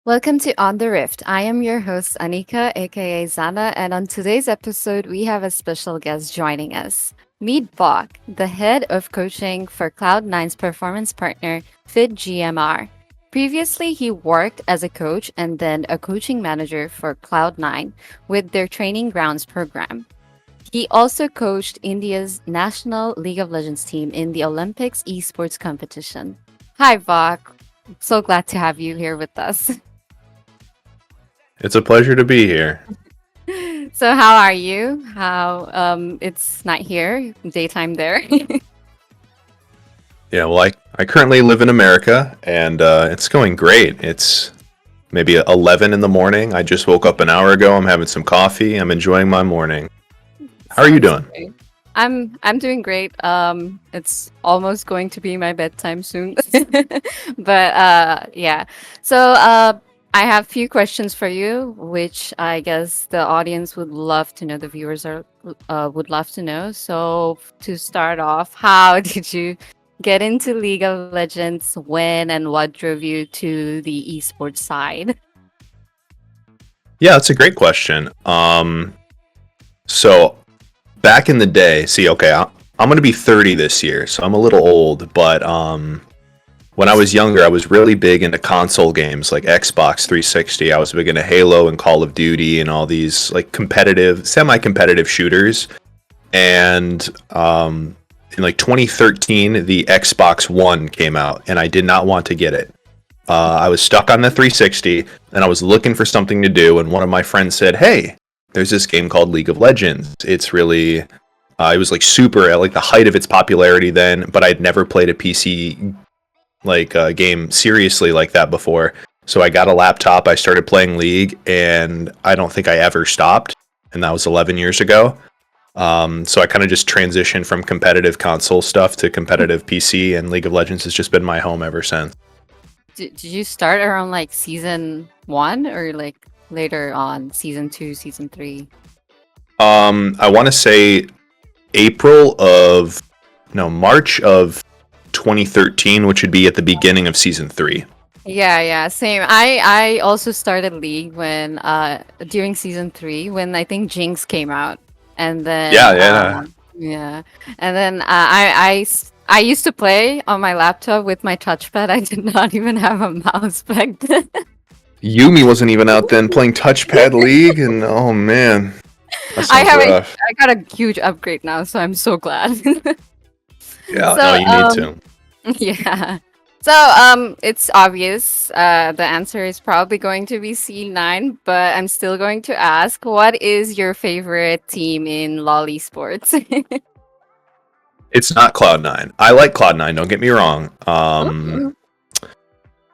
Welcome to On the Rift. I am your host, Anika, aka Zana, and on today's episode, we have a special guest joining us. Meet BOC, the head of coaching for Cloud9's performance partner, Fit GMR. Previously, he worked as a coach and then a coaching manager for Cloud9 with their Training Grounds program. He also coached India's national League of Legends team in the Olympics esports competition. Hi, BOC. So glad to have you here with us. It's a pleasure to be here. So how are you? How it's night here, daytime there. Yeah, well, I currently live in America, and it's going great. It's maybe 11 in the morning. I just woke up an hour ago. I'm having some coffee. I'm enjoying my morning. How are you Sounds doing? great. I'm doing great. It's almost going to be my bedtime soon. But yeah. So I have few questions for you, which I guess the audience would love to know, the viewers are would love to know. So to start off, how did you get into League of Legends? When and what drove you to the esports side? Yeah, that's a great question. So back in the day, I'm going to be 30 this year, so I'm a little old, but when I was younger, I was really big into console games like Xbox 360. I was big into Halo and Call of Duty and all these like competitive, semi-competitive shooters. And in like 2013, the Xbox One came out, and I did not want to get it. I was stuck on the 360, and I was looking for something to do. And one of my friends said, "Hey, there's this game called League of Legends. It's really, it was like super at like the height of its popularity then, but I'd never played a PC game seriously like that before. So I got a laptop, I started playing League, and I don't think I ever stopped. And that was 11 years ago. So I kind of just transitioned from competitive console stuff to competitive PC, and League of Legends has just been my home ever since. Did you start around like season one or like later on season two, season three? I want to say March of 2013, which would be at the beginning of season 3. Yeah, same. I also started League when during season three when I think Jinx came out, and then Yeah. yeah, and then I used to play on my laptop with my touchpad. I did not even have a mouse back then. Yumi wasn't even out then playing touchpad League, and oh man, that I sounds have a rough. I got a huge upgrade now, so I'm so glad. Yeah, no, So you need to. yeah. So it's obvious. The answer is probably going to be C9, but I'm still going to ask, what is your favorite team in LoL Sports? It's not Cloud9. I like Cloud9, don't get me wrong. Okay.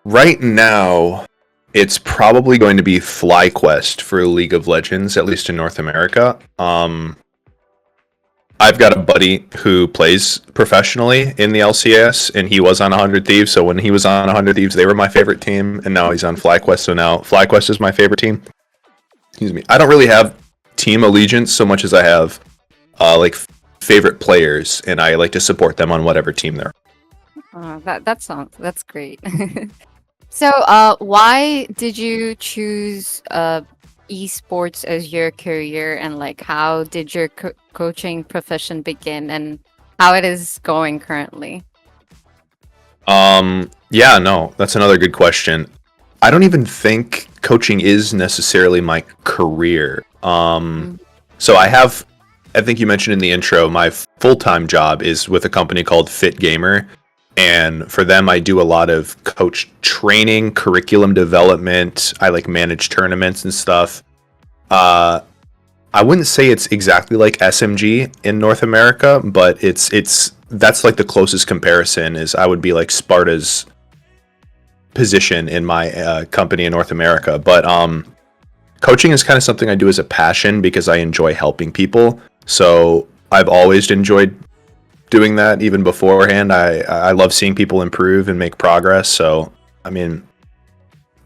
Right now, it's probably going to be FlyQuest for League of Legends, at least in North America. I've got a buddy who plays professionally in the LCS, and he was on 100 Thieves. So when he was on 100 Thieves, they were my favorite team, and now he's on FlyQuest. So now FlyQuest is my favorite team. Excuse me. I don't really have team allegiance so much as I have favorite players, and I like to support them on whatever team they're. That's great. So why did you choose esports as your career, and like how did your coaching profession begin, and how it is going currently? Yeah, no, that's another good question. I don't even think coaching is necessarily my career. Mm. So I think you mentioned in the intro, my full-time job is with a company called Fit Gamer. And for them, I do a lot of coach training, curriculum development. I like manage tournaments and stuff. I wouldn't say it's exactly like SMG in North America, but that's like the closest comparison is I would be like Sparta's position in my company in North America. But coaching is kind of something I do as a passion because I enjoy helping people. So I've always enjoyed doing that even beforehand. I love seeing people improve and make progress. So, I mean,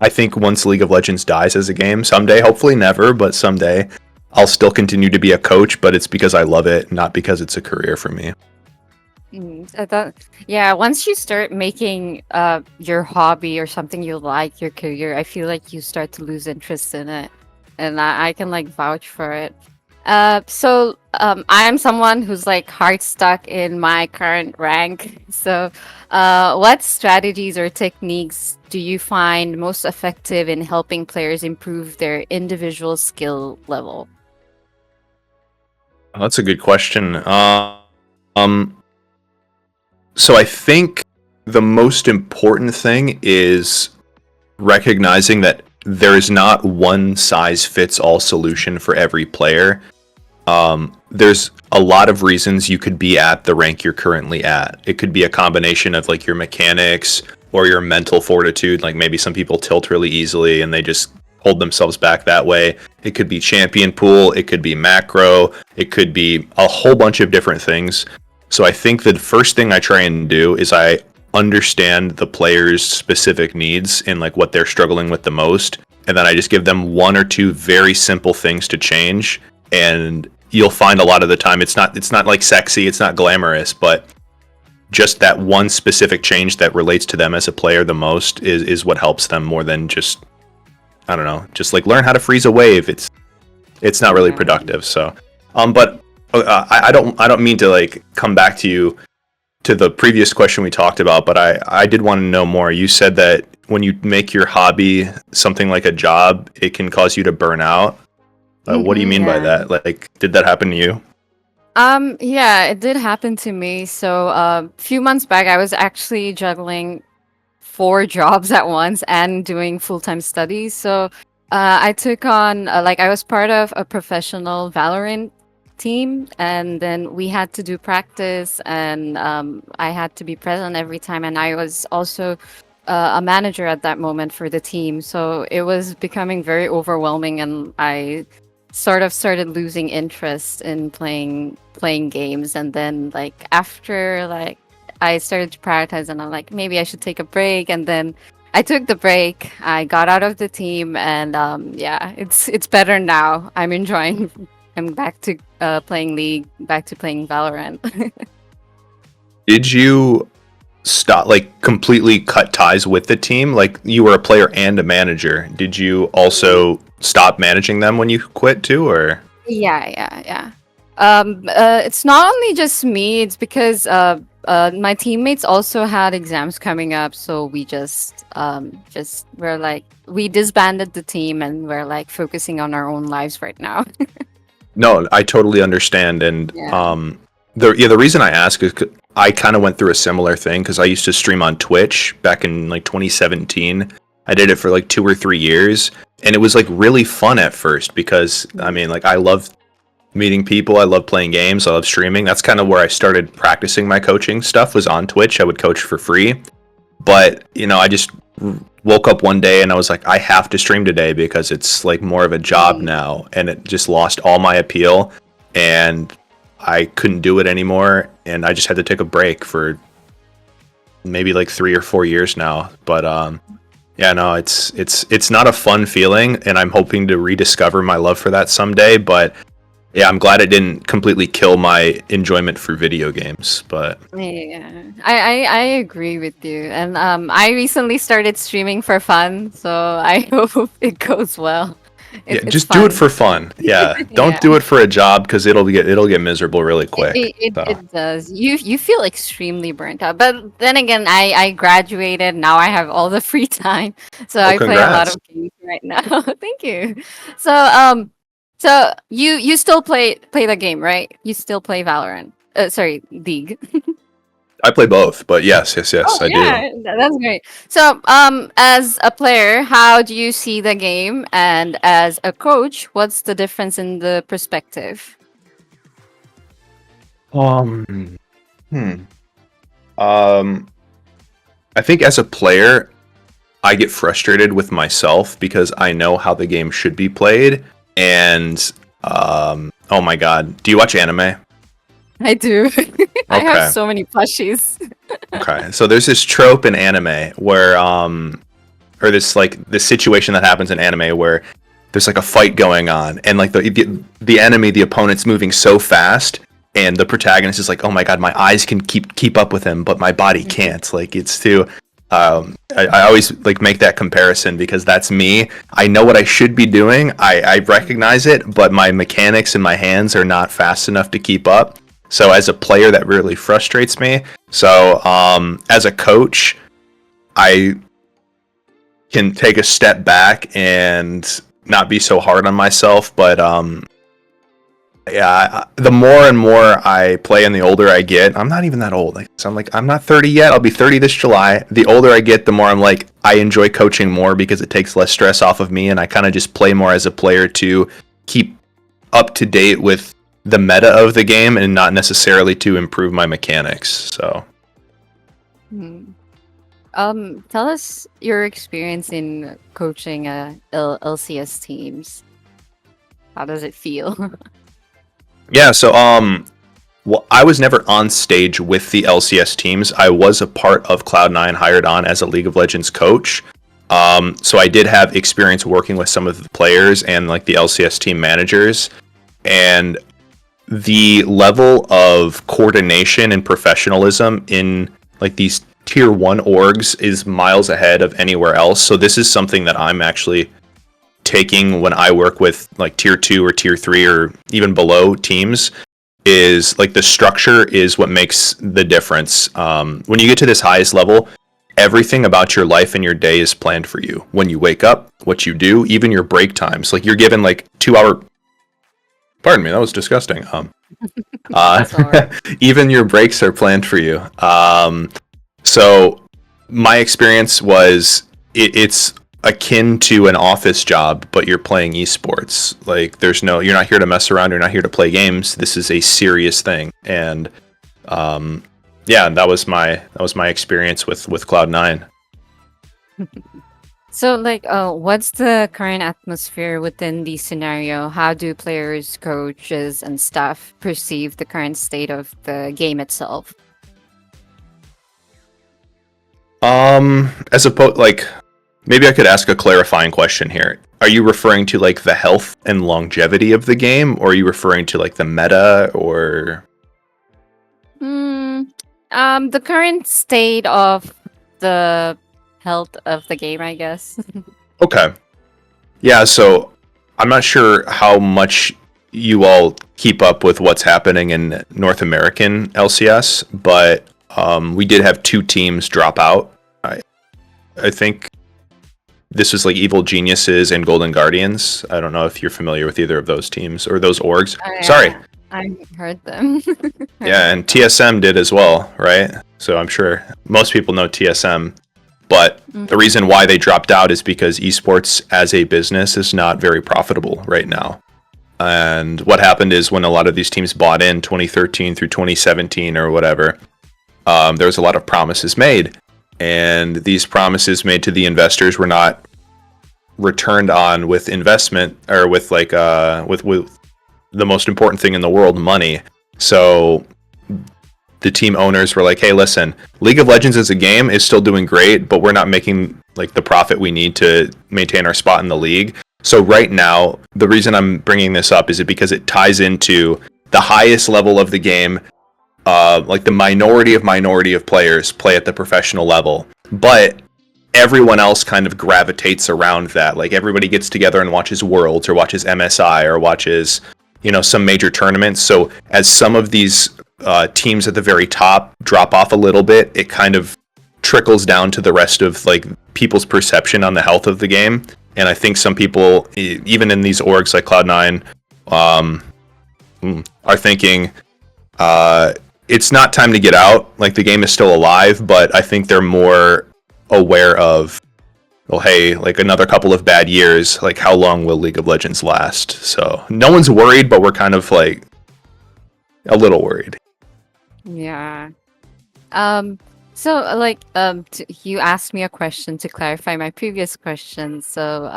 I think once League of Legends dies as a game, someday, hopefully never, but someday, I'll still continue to be a coach, but it's because I love it, not because it's a career for me. I thought, yeah, once you start making your hobby or something you like your career, I feel like you start to lose interest in it, and I can like vouch for it. I am someone who's like hard stuck in my current rank. So, what strategies or techniques do you find most effective in helping players improve their individual skill level? Oh, that's a good question. Um, so I think the most important thing is recognizing that there is not one size fits all solution for every player. There's a lot of reasons you could be at the rank you're currently at. It could be a combination of like your mechanics or your mental fortitude. Like maybe some people tilt really easily and they just hold themselves back that way. It could be champion pool, it could be macro, it could be a whole bunch of different things. So I think the first thing I try and do is I understand the player's specific needs and like what they're struggling with the most. And then I just give them one or two very simple things to change. And you'll find a lot of the time it's not like sexy, it's not glamorous, but just that one specific change that relates to them as a player the most is what helps them more than just, I don't know, just like learn how to freeze a wave. It's not really Yeah. productive. So but I don't mean to like come back to you to the previous question we talked about, but I did want to know more. You said that when you make your hobby something like a job, it can cause you to burn out. What do you mean by Yeah. that? Like, did that happen to you? Yeah, it did happen to me. So, a few months back, I was actually juggling four jobs at once and doing full-time studies. So, I took on, like, I was part of a professional Valorant team, and then we had to do practice, and I had to be present every time. And I was also a manager at that moment for the team. So, it was becoming very overwhelming, and I sort of started losing interest in playing games. And then like after like I started to prioritize, and I'm like, maybe I should take a break. And then I took the break, I got out of the team, and yeah, it's better now. I'm enjoying I'm back to playing League, back to playing Valorant. Did you stop, like, completely cut ties with the team? Like, you were a player and a manager. Did you also stop managing them when you quit too, or? Yeah. It's not only just me. It's because my teammates also had exams coming up, so we just we're like we disbanded the team and we're like focusing on our own lives right now. No, I totally understand, and Yeah. the reason I ask is 'cause I kind of went through a similar thing because I used to stream on Twitch back in like 2017. I did it for like 2 or 3 years, and it was like really fun at first because I mean, like I love meeting people, I love playing games, I love streaming. That's kind of where I started practicing my coaching stuff was on Twitch. I would coach for free, but I just woke up one day and I was like, I have to stream today because it's like more of a job Mm. now, and it just lost all my appeal, and I couldn't do it anymore, and I just had to take a break for maybe like 3 or 4 years now. But yeah, no, it's not a fun feeling, and I'm hoping to rediscover my love for that someday. But yeah, I'm glad it didn't completely kill my enjoyment for video games. But Yeah, I agree with you. And I recently started streaming for fun, so I hope it goes well. yeah, It's just do it fun. for fun. Yeah, don't Yeah. do it for a job because it'll get miserable really It, quick. it, it So, it does. You feel extremely burnt out. But then again, I graduated. Now I have all the free time. So well, I play a lot of congrats. games right now. Thank you. So you still play the game, right? You still play Valorant. Sorry, League. I play both, but yes, yes, Oh yes, I do. yeah, that's great. So as a player, how do you see the game? And as a coach, what's the difference in the perspective? Um, hmm. Um, I think as a player, I get frustrated with myself because I know how the game should be played. And oh my god, do you watch anime? I do. I have Okay, so many plushies. okay. So there's this trope in anime where or this situation that happens in anime where there's like a fight going on, and like the enemy, the opponent's moving so fast, and the protagonist is like, oh my god, my eyes can keep up with him, but my body can't. Like it's too. I always like make that comparison because that's me. I know what I should be doing. I recognize it, but my mechanics and my hands are not fast enough to keep up. So as a player, that really frustrates me. So as a coach, I can take a step back and not be so hard on myself. But yeah, the more and more I play and the older I get, I'm not even that old. Like, so I'm not 30 yet. I'll be 30 this July. The older I get, the more I'm like, I enjoy coaching more because it takes less stress off of me, and I kind of just play more as a player to keep up to date with the meta of the game and not necessarily to improve my mechanics. So, Tell us your experience in coaching LCS teams. How does it feel? yeah, so well, I was never on stage with the LCS teams. I was a part of Cloud9 hired on as a League of Legends coach. So I did have experience working with some of the players and like the LCS team managers. And the level of coordination and professionalism in like these tier 1 orgs is miles ahead of anywhere else. So this is something that I'm actually taking when I work with like tier 2 or tier 3 or even below teams. Is like the structure is what makes the difference. When you get to this highest level, everything about your life and your day is planned for you. When you wake up, what you do, even your break times. Like you're given like 2 hour. Pardon me, that was disgusting. That's all right. Even your breaks are planned for you. So my experience was it's akin to an office job, but you're playing esports. Like you're not here to mess around. You're not here to play games. This is a serious thing. And yeah, that was my experience with Cloud9. So, like, what's the current atmosphere within the scenario? How do players, coaches, and staff perceive the current state of the game itself? As opposed, like, maybe I could ask a clarifying question here. Are you referring to like the health and longevity of the game, or are you referring to like the meta, or? Hmm. The current state of the health of the game, I guess. Okay. Yeah, so I'm not sure how much you all keep up with what's happening in North American LCS, but we did have 2 teams drop out. I think this was like Evil Geniuses and Golden Guardians. I don't know if you're familiar with either of those teams or those orgs. Oh, Sorry. yeah, I heard them. Yeah, and TSM did as well, right? So I'm sure most people know TSM. But the reason why they dropped out is because esports as a business is not very profitable right now. And what happened is when a lot of these teams bought in 2013 through 2017 or whatever, there was a lot of promises made. And these promises made to the investors were not returned on with investment or with like with the most important thing in the world, money. So the team owners were like, hey, listen, League of Legends as a game is still doing great, but we're not making like the profit we need to maintain our spot in the league. So right now, the reason I'm bringing this up is because it ties into the highest level of the game. Like the minority of players play at the professional level, but everyone else kind of gravitates around that. Like everybody gets together and watches Worlds or watches MSI or watches, some major tournaments. So as some of these teams at the very top drop off a little bit, it kind of trickles down to the rest of like people's perception on the health of the game. And I think some people, even in these orgs like Cloud9, are thinking, it's not time to get out. Like the game is still alive, but I think they're more aware of, well, hey, like another couple of bad years, like how long will League of Legends last? So no one's worried, but we're kind of like a little worried. Yeah. So like you asked me a question to clarify my previous question. So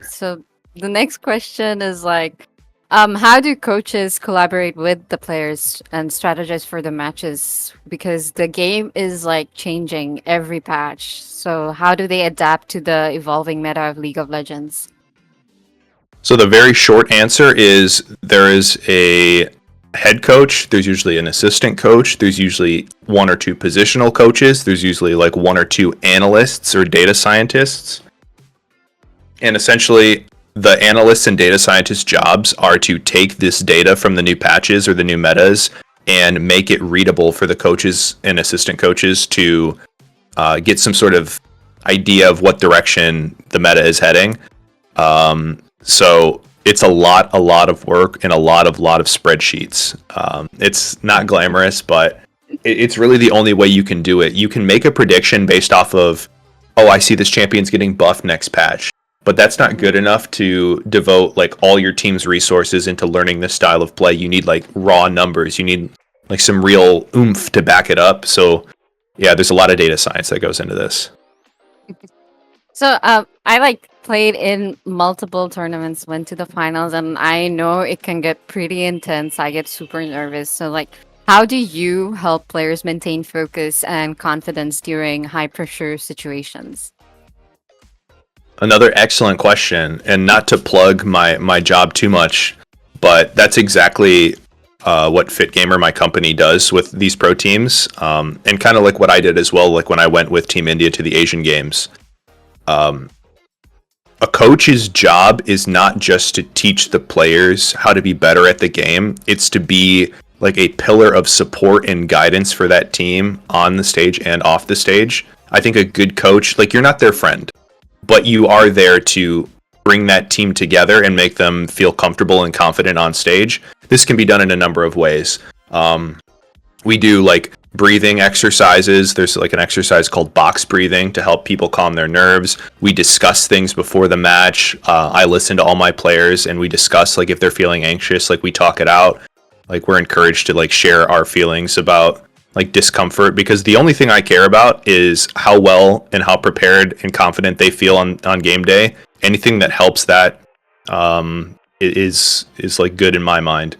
so the next question is like how do coaches collaborate with the players and strategize for the matches? Because the game is like changing every patch. So how do they adapt to the evolving meta of League of Legends? So the very short answer is there is a head coach, there's usually an assistant coach, there's usually one or two positional coaches, there's usually like one or two analysts or data scientists. And essentially, the analysts and data scientists' jobs are to take this data from the new patches or the new metas and make it readable for the coaches and assistant coaches to get some sort of idea of what direction the meta is heading. So it's a lot of work and a lot of spreadsheets. It's not glamorous, but it's really the only way you can do it. You can make a prediction based off of, oh, I see this champion's getting buffed next patch. But that's not good enough to devote like all your team's resources into learning this style of play. You need like raw numbers. You need like some real oomph to back it up. So yeah, there's a lot of data science that goes into this. So I like played in multiple tournaments, went to the finals, and I know it can get pretty intense. I get super nervous. So like, how do you help players maintain focus and confidence during high pressure situations? Another excellent question, and not to plug my job too much, but that's exactly what Fit Gamer, my company, does with these pro teams, and kind of like what I did as well. Like when I went with Team India to the Asian Games, a coach's job is not just to teach the players how to be better at the game; it's to be like a pillar of support and guidance for that team on the stage and off the stage. I think a good coach, like, you're not their friend, but you are there to bring that team together and make them feel comfortable and confident on stage. This can be done in a number of ways. We do like breathing exercises. There's like an exercise called box breathing to help people calm their nerves. We discuss things before the match. I listen to all my players and we discuss like if they're feeling anxious, like we talk it out. Like we're encouraged to like share our feelings about like discomfort, because the only thing I care about is how well and how prepared and confident they feel on game day. Anything that helps that is like good in my mind.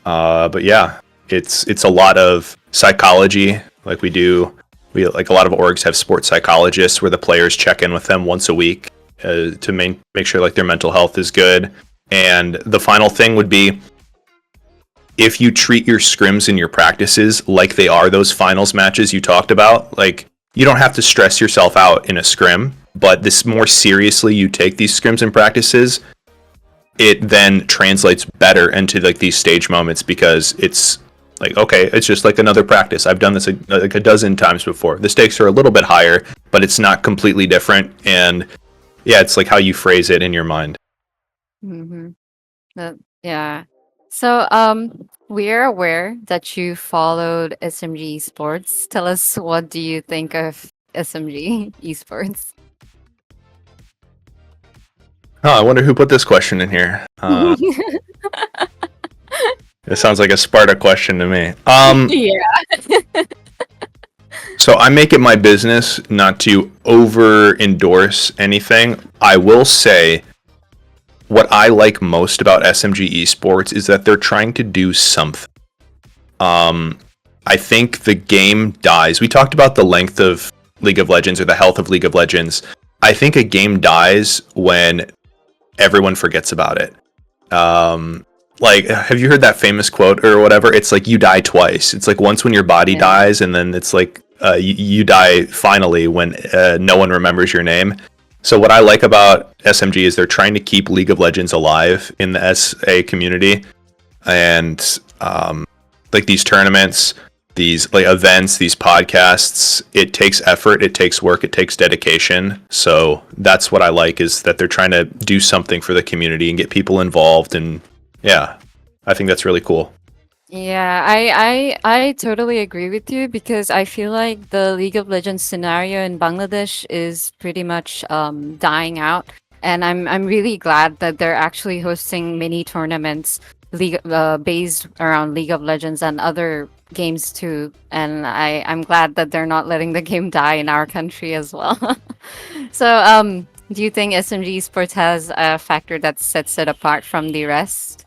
But yeah, it's a lot of psychology. Like we like a lot of orgs have sports psychologists where the players check in with them once a week to make sure like their mental health is good. And the final thing would be, if you treat your scrims and your practices like they are those finals matches you talked about, like you don't have to stress yourself out in a scrim, but this more seriously you take these scrims and practices, it then translates better into like these stage moments, because it's like, okay, it's just like another practice. I've done this like a dozen times before. The stakes are a little bit higher, but it's not completely different. And yeah, it's like how you phrase it in your mind. Mm-hmm. Yeah. So, we're aware that you followed SMG Esports. Tell us, what do you think of SMG Esports? Oh, I wonder who put this question in here. It sounds like a Sparta question to me. Yeah. So I make it my business not to over endorse anything. I will say, what I like most about SMG Esports is that they're trying to do something. I think the game dies. We talked about the length of League of Legends or the health of League of Legends. I think a game dies when everyone forgets about it. Like, have you heard that famous quote or whatever? It's like you die twice. It's like once when your body dies, and then it's like you die finally when no one remembers your name. So what I like about SMG is they're trying to keep League of Legends alive in the SA community, and like these tournaments, these like events, these podcasts, it takes effort, it takes work, it takes dedication. So that's what I like, is that they're trying to do something for the community and get people involved, and yeah, I think that's really cool. Yeah, I totally agree with you, because I feel like the League of Legends scenario in Bangladesh is pretty much dying out, and I'm really glad that they're actually hosting mini tournaments based around League of Legends and other games too. And I'm glad that they're not letting the game die in our country as well. So do you think SMG Esports has a factor that sets it apart from the rest?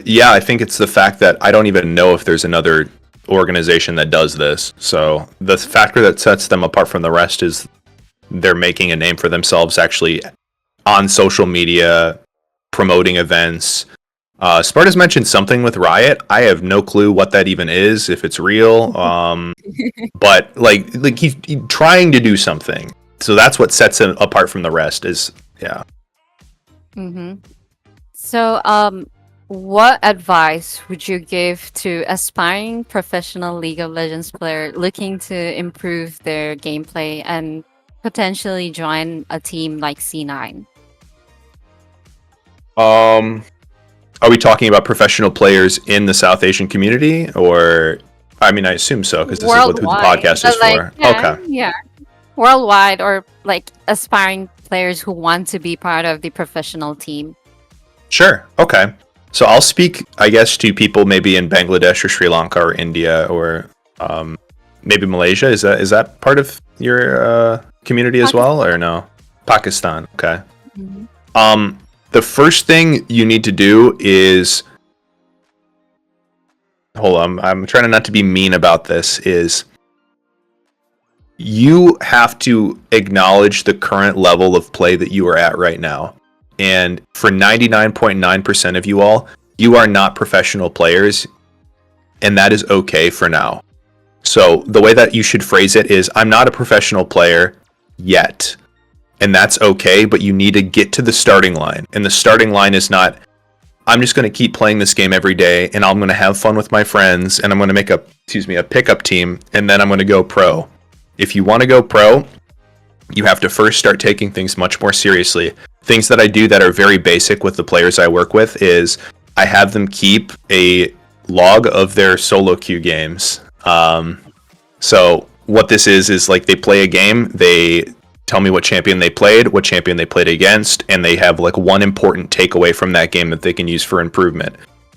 Yeah, I think it's the fact that I don't even know if there's another organization that does this. So the factor that sets them apart from the rest is they're making a name for themselves actually on social media, promoting events, Sparta's mentioned something with Riot. I have no clue what that even is, if it's real. But like he's trying to do something. So that's what sets him apart from the rest. Is yeah. Mm-hmm. So, what advice would you give to aspiring professional League of Legends player looking to improve their gameplay and potentially join a team like C9? Are we talking about professional players in the South Asian community, or I mean, I assume so because this is what who the Worldwide, podcast is but like, for. yeah, Okay, yeah, worldwide, or like aspiring players who want to be part of the professional team. sure. Okay, so I'll speak, I guess, to people maybe in Bangladesh or Sri Lanka or India or maybe Malaysia. Is that part of your community as well, or Pakistan. no? Pakistan. Okay. Mhm. The first thing you need to do is hold on. I'm trying not to be mean about this. Is you have to acknowledge the current level of play that you are at right now. And for 99.9% of you all, you are not professional players, and that is okay for now. So the way that you should phrase it is, I'm not a professional player yet. And that's okay, but you need to get to the starting line. And the starting line is not, I'm just going to keep playing this game every day and I'm going to have fun with my friends and I'm going to make a pickup team and then I'm going to go pro. If you want to go pro, you have to first start taking things much more seriously. Things that I do that are very basic with the players I work with is I have them keep a log of their solo queue games. So what this is like they play a game, they tell me what champion they played, what champion they played against, and they have like one important takeaway from that game that they can use for improvement.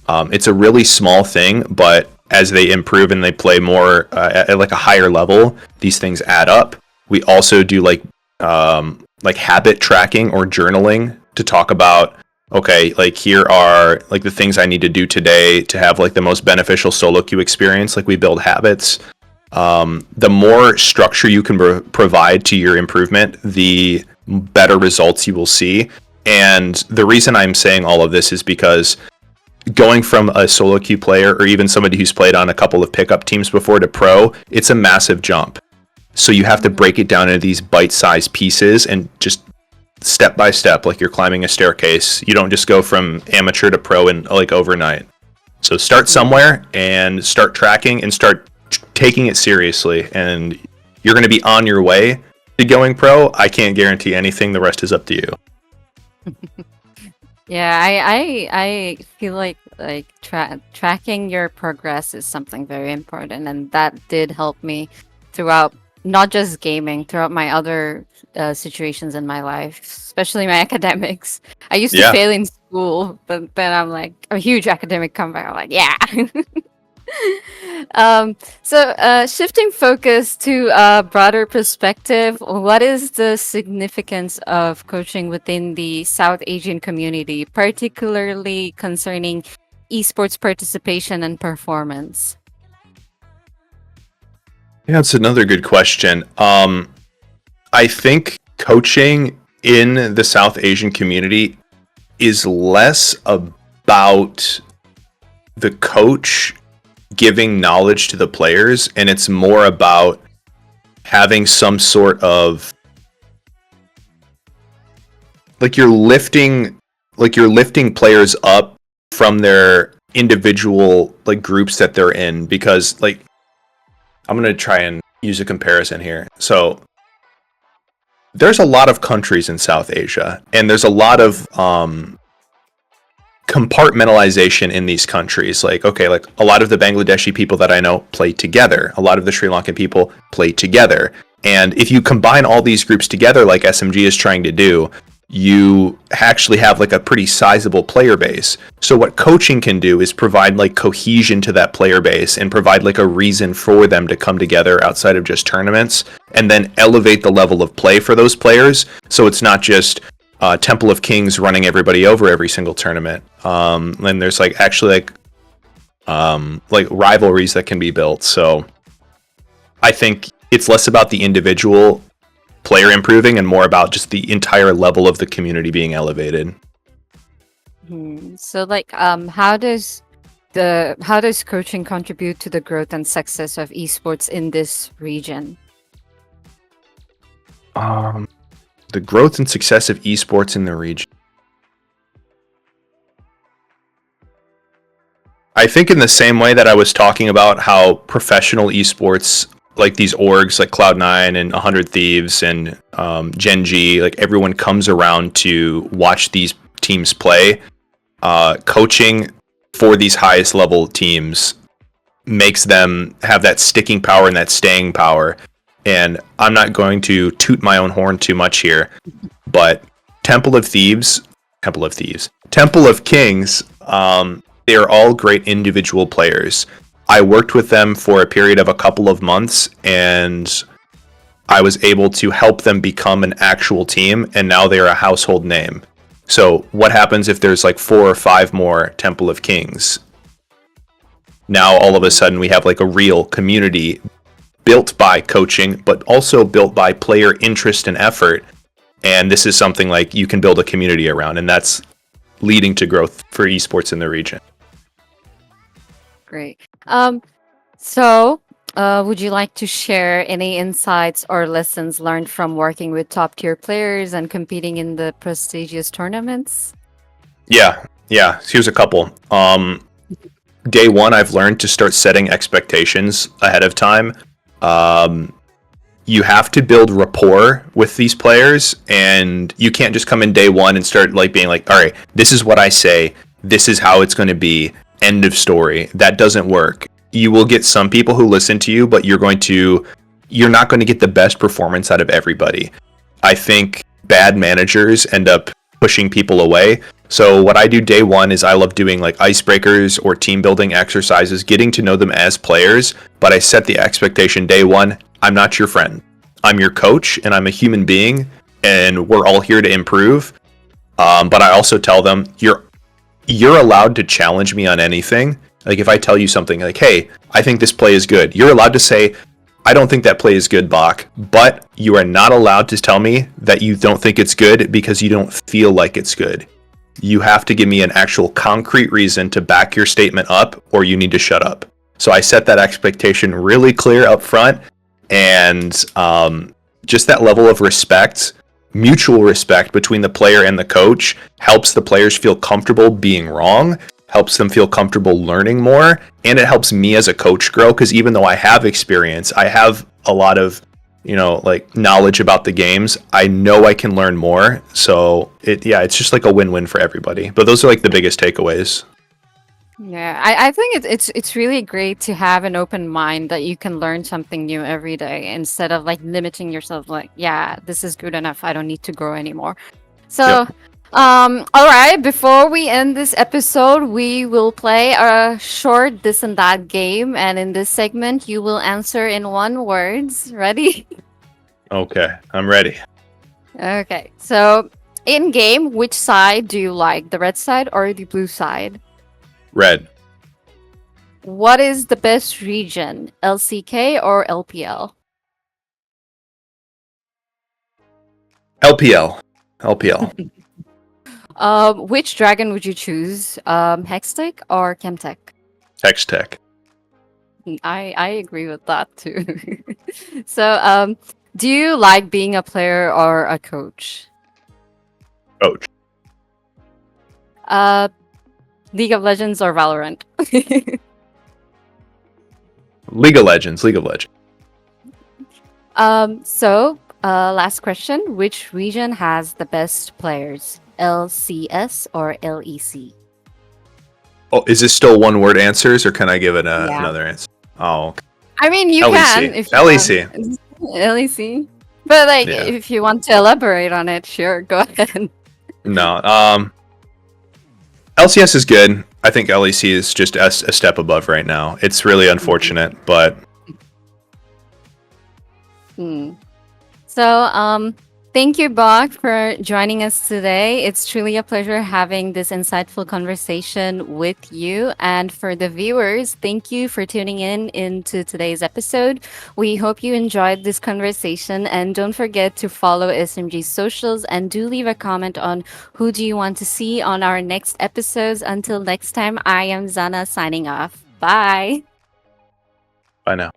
It's a really small thing, but as they improve and they play more at like a higher level, these things add up. We also do like habit tracking or journaling to talk about, okay, like here are like the things I need to do today to have like the most beneficial solo queue experience. Like we build habits. The more structure you can provide to your improvement, the better results you will see. And the reason I'm saying all of this is because going from a solo queue player or even somebody who's played on a couple of pickup teams before to pro, it's a massive jump. So you have to break it down into these bite-sized pieces and just step by step, like you're climbing a staircase. You don't just go from amateur to pro in like overnight. So start somewhere and start tracking and start taking it seriously, and you're going to be on your way to going pro. I can't guarantee anything. The rest is up to you. Yeah, I feel like tracking your progress is something very important, and that did help me throughout not just gaming, throughout my other situations in my life, especially my academics. I used to Yeah. fail in school, but then I'm like a huge academic comeback. I'm like, yeah. Shifting focus to a broader perspective, what is the significance of coaching within the South Asian community, particularly concerning esports participation and performance? Yeah, that's another good question. I think coaching in the South Asian community is less about the coach giving knowledge to the players, and it's more about having some sort of like you're lifting players up from their individual like groups that they're in, because like I'm going to try and use a comparison here. So there's a lot of countries in South Asia, and there's a lot of compartmentalization in these countries. Like, okay, like a lot of the Bangladeshi people that I know play together. A lot of the Sri Lankan people play together. And if you combine all these groups together, like SMG is trying to do, you actually have like a pretty sizable player base. So what coaching can do is provide like cohesion to that player base and provide like a reason for them to come together outside of just tournaments, and then elevate the level of play for those players. So it's not just Temple of Kings running everybody over every single tournament. And there's like actually like rivalries that can be built. So I think it's less about the individual player improving and more about just the entire level of the community being elevated. So like how does coaching contribute to the growth and success of esports in this region? Um, the growth and success of esports in the region. I think in the same way that I was talking about how professional esports, like these orgs like Cloud9 and 100 Thieves and Gen G, like everyone comes around to watch these teams play. Coaching for these highest level teams makes them have that sticking power and that staying power. And I'm not going to toot my own horn too much here, but Temple of Thieves, Temple of Thieves, Temple of Kings, they are all great individual players. I worked with them for a period of a couple of months, and I was able to help them become an actual team, and now they're a household name. So what happens if there's like 4 or 5 more Temple of Kings? Now all of a sudden we have like a real community built by coaching, but also built by player interest and effort. And this is something like you can build a community around, and that's leading to growth for esports in the region. Great. So, would you like to share any insights or lessons learned from working with top tier players and competing in the prestigious tournaments? Yeah. Here's a couple. Day one, I've learned to start setting expectations ahead of time. You have to build rapport with these players, and you can't just come in day one and start like being like, all right, this is what I say, this is how it's going to be, end of story. That doesn't work. You will get some people who listen to you, but you're not going to get the best performance out of everybody. I think bad managers end up pushing people away. So what I do day one is I love doing like icebreakers or team building exercises, getting to know them as players, but I set the expectation day one, I'm not your friend. I'm your coach, and I'm a human being, and we're all here to improve. But I also tell them, you're allowed to challenge me on anything. Like if I tell you something like, hey, I think this play is good, you're allowed to say, I don't think that play is good, BOC, but you are not allowed to tell me that you don't think it's good because you don't feel like it's good. You have to give me an actual concrete reason to back your statement up, or you need to shut up. So I set that expectation really clear up front, and just that level of respect, mutual respect between the player and the coach, helps the players feel comfortable being wrong, helps them feel comfortable learning more, and it helps me as a coach grow, because even though I have experience, I have a lot of like knowledge about the games, I know I can learn more. So it's just like a win-win for everybody. But those are like the biggest takeaways. Yeah, I think it's really great to have an open mind that you can learn something new every day instead of like limiting yourself like, yeah, this is good enough, I don't need to grow anymore. So, Yep. all right, before we end this episode, we will play a short this and that game, and in this segment, you will answer in one words. Ready? Okay, I'm ready. Okay. So, in game, which side do you like, the red side or the blue side? Red. What is the best region, LCK or LPL? LPL. LPL. Which dragon would you choose, Hextech or Chemtech? Hex Tech. I agree with that too. So, do you like being a player or a coach? Coach. Uh, League of Legends or Valorant? League of Legends. League of Legends. So, last question. Which region has the best players? LCS or LEC? Oh, is this still one word answers, or can I give it Yeah. another answer? Oh, okay. I mean, you LEC. can if you LEC. want. LEC. But like, Yeah. if you want to elaborate on it, sure, go ahead. No. LCS is good. I think LEC is just a step above right now. It's really unfortunate, but Hmm. So, Thank you, Bach, for joining us today. It's truly a pleasure having this insightful conversation with you. And for the viewers, thank you for tuning in into today's episode. We hope you enjoyed this conversation. And don't forget to follow SMG's socials and do leave a comment on who do you want to see on our next episodes. Until next time, I am Zana signing off. Bye. Bye now.